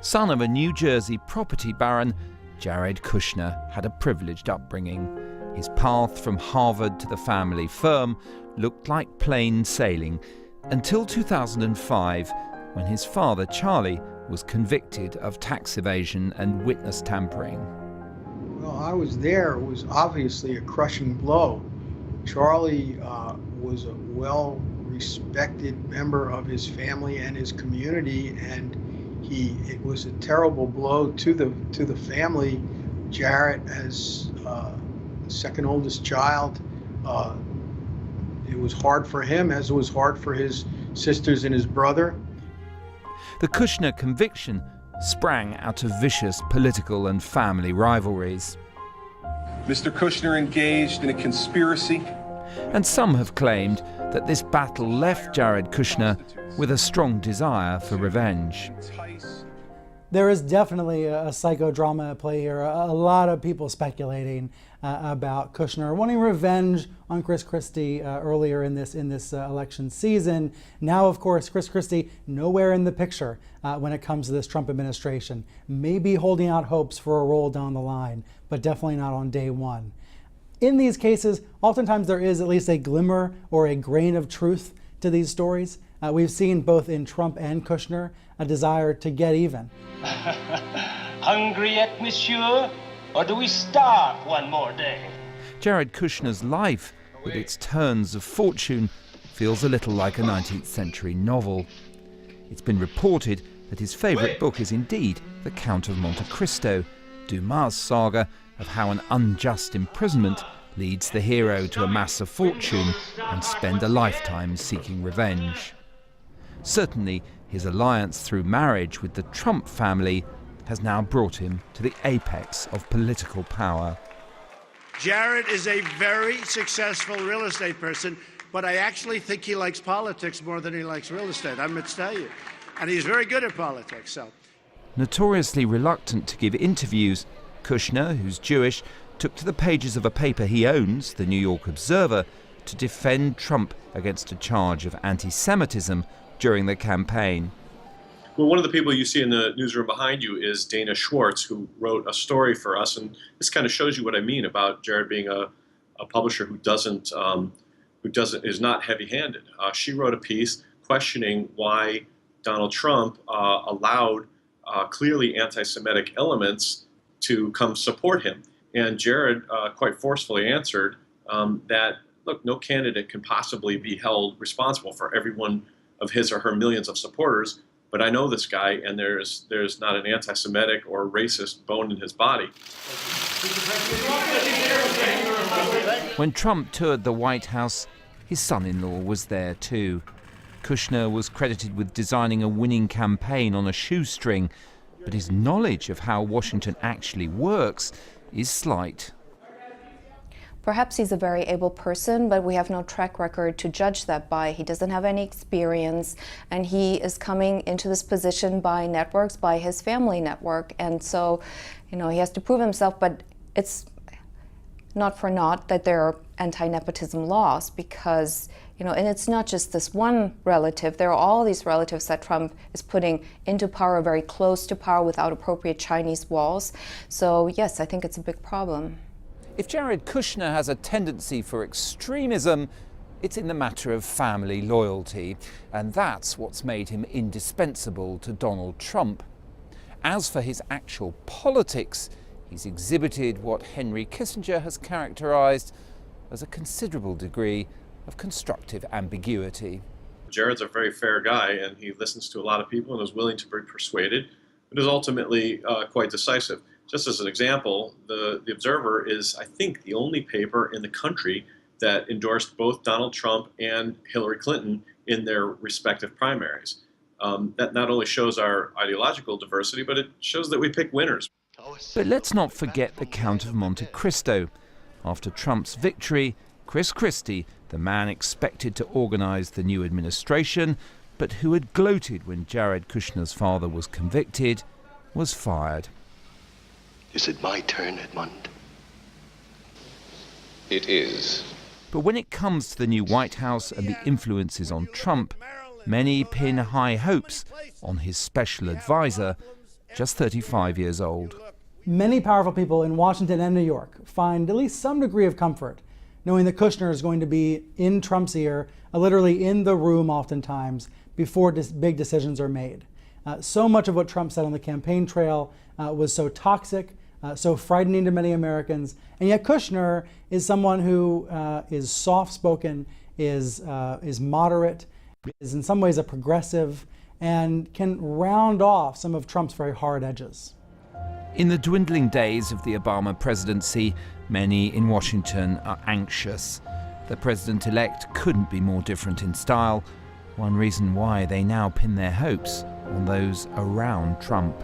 Son of a New Jersey property baron, Jared Kushner had a privileged upbringing. His path from Harvard to the family firm looked like plain sailing until 2005, when his father, Charlie, was convicted of tax evasion and witness tampering. Well, I was there. It was obviously a crushing blow. Charlie was a well-respected member of his family and his community, and it was a terrible blow to the family. Jared, as the second oldest child, it was hard for him, as it was hard for his sisters and his brother. The Kushner conviction sprang out of vicious political and family rivalries. Mr. Kushner engaged in a conspiracy. And some have claimed that this battle left Jared Kushner with a strong desire for revenge. There is definitely a psychodrama at play here. A lot of people speculating about Kushner wanting revenge on Chris Christie earlier in this election season. Now, of course, Chris Christie nowhere in the picture when it comes to this Trump administration. Maybe holding out hopes for a role down the line, but definitely not on day one. In these cases, oftentimes there is at least a glimmer or a grain of truth to these stories. We've seen both in Trump and Kushner a desire to get even. Hungry yet, monsieur? Or do we starve one more day? Jared Kushner's life, with its turns of fortune, feels a little like a 19th century novel. It's been reported that his favourite book is indeed The Count of Monte Cristo, Dumas' saga of how an unjust imprisonment leads the hero to amass a fortune and spend a lifetime seeking revenge. Certainly, his alliance through marriage with the Trump family has now brought him to the apex of political power. Jared is a very successful real estate person, but I actually think he likes politics more than he likes real estate, I must tell you. And he's very good at politics, so. Notoriously reluctant to give interviews, Kushner, who's Jewish, took to the pages of a paper he owns, the New York Observer, to defend Trump against a charge of anti-Semitism during the campaign. Well, one of the people you see in the newsroom behind you is Dana Schwartz, who wrote a story for us, and this kind of shows you what I mean about Jared being a publisher who is not heavy-handed. She wrote a piece questioning why Donald Trump allowed clearly anti-Semitic elements to come support him. And Jared quite forcefully answered that, look, no candidate can possibly be held responsible for every one of his or her millions of supporters, but I know this guy, and there's not an anti-Semitic or racist bone in his body. When Trump toured the White House, his son-in-law was there too. Kushner was credited with designing a winning campaign on a shoestring, but his knowledge of how Washington actually works is slight. Perhaps he's a very able person, but we have no track record to judge that by. He doesn't have any experience, and he is coming into this position by networks, by his family network. And so, he has to prove himself, but it's not for naught that there are anti-nepotism laws because, and it's not just this one relative. There are all these relatives that Trump is putting into power, very close to power without appropriate Chinese walls. So yes, I think it's a big problem. If Jared Kushner has a tendency for extremism, it's in the matter of family loyalty, and that's what's made him indispensable to Donald Trump. As for his actual politics, he's exhibited what Henry Kissinger has characterized as a considerable degree of constructive ambiguity. Jared's a very fair guy, and he listens to a lot of people and is willing to be persuaded, but is ultimately quite decisive. Just as an example, the Observer is, I think, the only paper in the country that endorsed both Donald Trump and Hillary Clinton in their respective primaries. That not only shows our ideological diversity, but it shows that we pick winners. But let's not forget the Count of Monte Cristo. After Trump's victory, Chris Christie, the man expected to organize the new administration, but who had gloated when Jared Kushner's father was convicted, was fired. Is it my turn, Edmund? It is. But when it comes to the new White House and the influences on Trump, many pin high hopes on his special advisor, just 35 years old. Many powerful people in Washington and New York find at least some degree of comfort knowing that Kushner is going to be in Trump's ear, literally in the room oftentimes, before big decisions are made. So much of what Trump said on the campaign trail was so toxic, so frightening to many Americans, and yet Kushner is someone who is soft-spoken, is moderate, is in some ways a progressive, and can round off some of Trump's very hard edges. In the dwindling days of the Obama presidency, many in Washington are anxious. The president-elect couldn't be more different in style, one reason why they now pin their hopes on those around Trump.